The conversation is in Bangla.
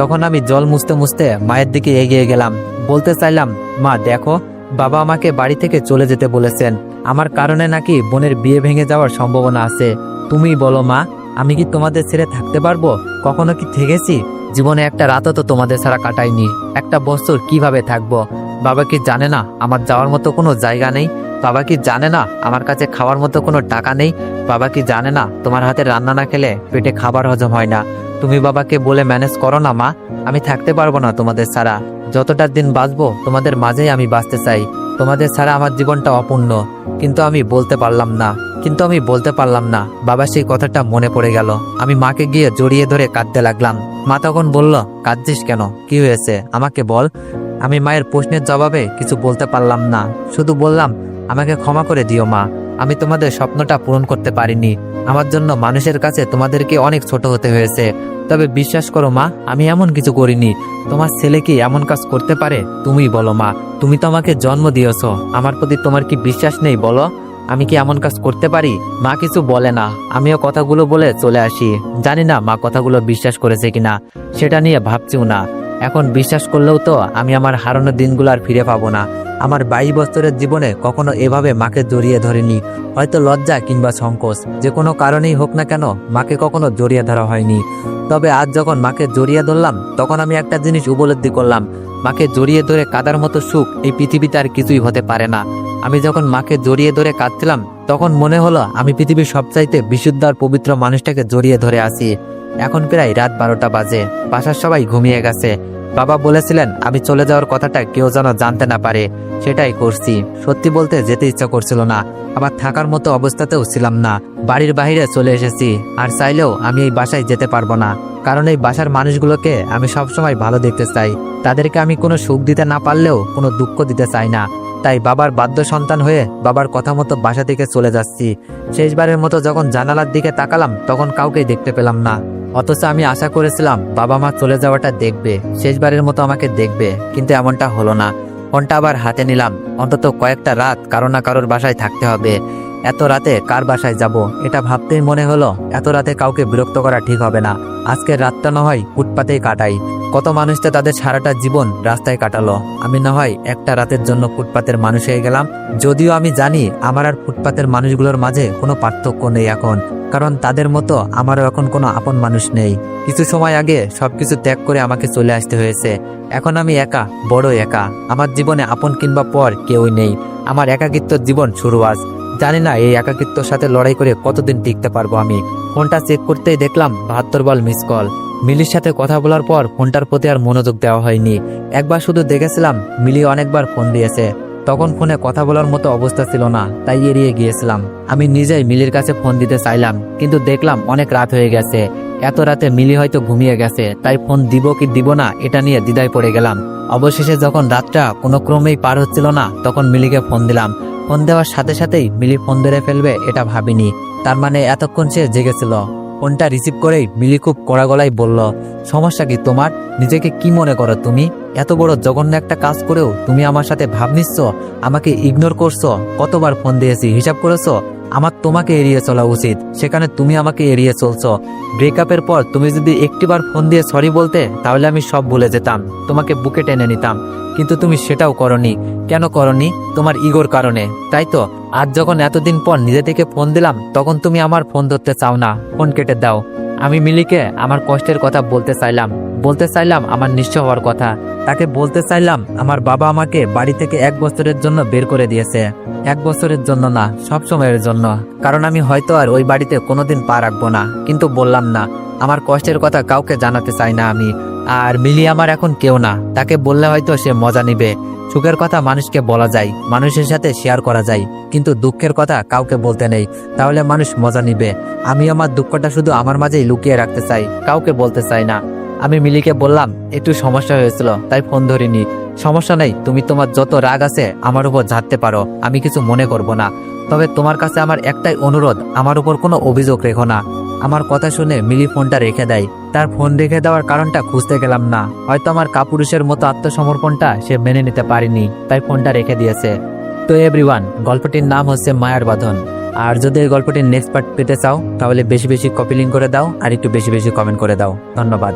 তখন আমি জল মুছতে মুছতে মায়ের দিকে এগিয়ে গেলাম। বলতে চাইলাম, মা দেখো, বাবা আমাকে বাড়ি থেকে চলে যেতে বলেছেন। আমার কারণে নাকি বোনের বিয়ে ভেঙে যাওয়ার সম্ভাবনা আছে। তুমিই বলো মা, আমি কি তোমাদের ছেড়ে থাকতে পারবো? কখনো কি থেকেছি? জীবনে একটা রাতও তো তোমাদের ছাড়া কাটাইনি। একটা বছর কিভাবে থাকবো? বাবা কি জানে না আমার যাওয়ার মতো কোনো জায়গা নেই? বাবা কি জানে না আমার কাছে খাওয়ার মতো কোনো টাকা নেই? বাবা কি জানে না তোমার হাতে রান্না না খেলে পেটে খাবার হজম হয় না? তুমি বাবাকে বলে ম্যানেজ করো না মা। আমি থাকতে পারবো না তোমাদের ছাড়া। যতটা দিন বাঁচবো তোমাদের মাঝেই আমি বাঁচতে চাই। তোমাদের ছাড়া আমার জীবনটা অপূর্ণ। কিন্তু আমি বলতে পারলাম না। বাবা সেই কথাটা মনে পড়ে গেল। আমি মাকে গিয়ে জড়িয়ে ধরে কাঁদতে লাগলাম। মা তখন বলল, কাঁদছিস কেন? কি হয়েছে আমাকে বল। আমি মায়ের প্রশ্নের জবাবে কিছু বলতে পারলাম না। শুধু বললাম, আমাকে ক্ষমা করে দিও মা। আমি তোমাদের স্বপ্নটা পূরণ করতে পারিনি। আমার জন্য মানুষের কাছে তোমাদেরকে অনেক ছোট হতে হয়েছে। তবে বিশ্বাস করো মা, আমি এমন কিছু করিনি। তোমার ছেলে কি এমন কাজ করতে পারে? তুমিই বলো মা। তুমি তো আমাকে জন্ম দিয়েছ। আমার প্রতি তোমার কি বিশ্বাস নেই বলো? আমি কি এমন কাজ করতে পারি? মা কিছু বলে না। আমিও কথাগুলো বলে চলে আসি। জানি না মা কথাগুলো বিশ্বাস করেছে কিনা, সেটা নিয়ে ভাবছিও না। এখন বিশ্বাস করলেও তো আমি আমার হারানো দিনগুলো আর ফিরে পাবো না। আমার 22 বছরের জীবনে কখনো এভাবে মাকে জড়িয়ে ধরিনি। হয়তো লজ্জা কিংবা সংকোচ, যে কোনো কারণেই হোক না কেন, মাকে কখনো জড়িয়ে ধরা হয়নি। তবে আজ যখন মাকে জড়িয়ে ধরলাম, তখন আমি একটা জিনিস উপলব্ধি করলাম। মাকে জড়িয়ে ধরে কাঁদার মতো সুখ এই পৃথিবীতে আর কিছুই হতে পারে না। আমি যখন মাকে জড়িয়ে ধরে কাঁদছিলাম, তখন মনে হলো আমি পৃথিবীর সবচাইতে বিশুদ্ধ আর পবিত্র মানুষটাকে জড়িয়ে ধরে আছি। এখন প্রায় রাত 12টা বাজে। বাসার সবাই ঘুমিয়ে গেছে। বাবা বলেছিলেন আমি চলে যাওয়ার কথাটা কেউ যেন জানতে না পারে। সেটাই করছি। সত্যি বলতে যেতে ইচ্ছা করছিল না, আবার থাকার মতো অবস্থাতেও ছিলাম না। বাড়ির বাইরে চলে এসেছি। আর চাইলেও আমি এই বাসায় যেতে পারবো না, কারণ এই বাসার মানুষগুলোকে আমি সবসময় ভালো দেখতে চাই। তাদেরকে আমি কোনো সুখ দিতে না পারলেও কোনো দুঃখ দিতে চাই না। তাই বাবার বাধ্য সন্তান হয়ে বাবার কথা মতো বাসা থেকে চলে যাচ্ছি। শেষবারের মতো যখন জানালার দিকে তাকালাম, তখন কাউকেই দেখতে পেলাম না। অথচ আমি আশা করেছিলাম বাবা মা চলে যাওয়াটা দেখবে, শেষবারের মতো আমাকে দেখবে। কিন্তু এমনটা হলো না। ফোনটা আবার হাতে নিলাম। অন্তত কয়েকটা রাত কারো না কারোর বাসায় থাকতে হবে। এত রাতে কার বাসায় যাব, এটা ভাবতেই মনে হলো এত রাতে কাউকে বিরক্ত করা ঠিক হবে না। আজকের রাতটা না হয় ফুটপাতেই কাটাই। কত মানুষ তো তাদের সারাটা জীবন রাস্তায় কাটালো। আমি না হয় একটা রাতের জন্য ফুটপাতের মানুষ হয়ে গেলাম। যদিও আমি জানি আমার আর ফুটপাতের মানুষগুলোর মাঝে কোনো পার্থক্য নেই এখন, কারণ তাদের মতো আমারও এখন কোনো আপন মানুষ নেই। কিছু সময় আগে সবকিছু ত্যাগ করে আমাকে চলে আসতে হয়েছে। এখন আমি একা, বড় একা। আমার জীবনে আপন কিংবা পর কেউই নেই। আমার একাকিত্ব জীবন শুরু আজ। জানি না এই একাকিত্বর সাথে লড়াই করে কতদিন টিকতে পারবো আমি। ফোনটা চেক করতেই দেখলাম 72 বল মিস কল। মিলির সাথে কথা বলার পর ফোনটার প্রতি আর মনোযোগ দেওয়া হয়নি। একবার শুধু দেখেছিলাম মিলি অনেকবার ফোন দিয়েছে। তখন ফোনে কথা বলার মতো অবস্থা ছিল না, তাই এড়িয়ে গিয়েছিলাম। আমি নিজেই মিলির কাছে ফোন দিতে চাইলাম, কিন্তু দেখলাম অনেক রাত হয়ে গেছে। এত রাতে মিলি হয়তো ঘুমিয়ে গেছে, তাই ফোন দিব কি দিব না এটা নিয়ে দ্বিধায় পড়ে গেলাম। অবশেষে যখন রাতটা কোনো ক্রমেই পার হচ্ছিল না, তখন মিলিকে ফোন দিলাম। ফোন দেওয়ার সাথে সাথেই মিলি ফোন ধরে ফেলবে এটা ভাবিনি। তার মানে এতক্ষণ সে জেগেছিল। ফোনটা রিসিভ করেই মিলি খুব কড়া গলায় বলল, সমস্যা কি তোমার? নিজেকে কি মনে করো তুমি? এত বড় জঘন্য একটা কাজ করেও তুমি আমার সাথে ভাব নিচ্ছ, আমাকে ইগনোর করছো। কতবার ফোন দিয়েছি হিসাব করেছো? আমার তোমাকে এড়িয়ে চলা উচিত, সেখানে তুমি আমাকে এড়িয়ে চলছো। ব্রেকআপের পর তুমি যদি একটিবার ফোন দিয়ে সরি বলতে, তাহলে আমি সব ভুলে যেতাম, তোমাকে বুকে টেনে নিতাম। কিন্তু তুমি সেটাও করনি। কেন করনি? তোমার ইগোর কারণে, তাই তো? আজ যখন এতদিন পর নিজে থেকে ফোন দিলাম, তখন তুমি আমার ফোন ধরতে চাও না, ফোন কেটে দাও। আমি মিলিকে আমার কষ্টের কথা বলতে চাইলাম আমার নিঃস্ব হওয়ার কথা। তাকে বলতে চাইলাম আমার বাবা আমাকে বাড়ি থেকে 1 বছরের জন্য বের করে দিয়েছে। 1 বছরের জন্য না, সব সময়ের জন্য। কারণ আমি হয়তো আর ওই বাড়িতে কোনোদিন পা রাখবো না। কিন্তু বললাম না, আমার কষ্টের কথা কাউকে জানাতে চাই না আমি। আর মিলি আমার এখন কেউ না। তাকে বললে হয়তো সে মজা নিবে। সুখের কথা মানুষকে বলা যায়, মানুষের সাথে শেয়ার করা যায়, কিন্তু দুঃখের কথা কাউকে বলতে নেই, তাহলে মানুষ মজা নিবে। আমি আমার দুঃখটা শুধু আমার মাঝেই লুকিয়ে রাখতে চাই, কাউকে বলতে চাই না। আমি মিলিকে বললাম একটু সমস্যা হয়েছিল, তাই ফোন ধরিনি। সমস্যা নেই, তুমি তোমার যত রাগ আছে আমার উপর ঝাড়তে পারো, আমি কিছু মনে করব না। তবে তোমার কাছে আমার একটাই অনুরোধ, আমার উপর কোনো অভিযোগ রেখো না। আমার কথা শুনে মিলি ফোনটা রেখে দেয়। তার ফোন রেখে দেওয়ার কারণটা খুঁজতে গেলাম না। হয়তো আমার কাপুরুষের মতো আত্মসমর্পণটা সে মেনে নিতে পারেনি, তাই ফোনটা রেখে দিয়েছে। তো এভরিওয়ান, গল্পটির নাম হচ্ছে মায়ার বাঁধন। আর যদি এই গল্পটির নেক্সট পার্ট পেতে চাও, তাহলে বেশি বেশি কপি লিঙ্ক করে দাও আর একটু বেশি বেশি কমেন্ট করে দাও। ধন্যবাদ।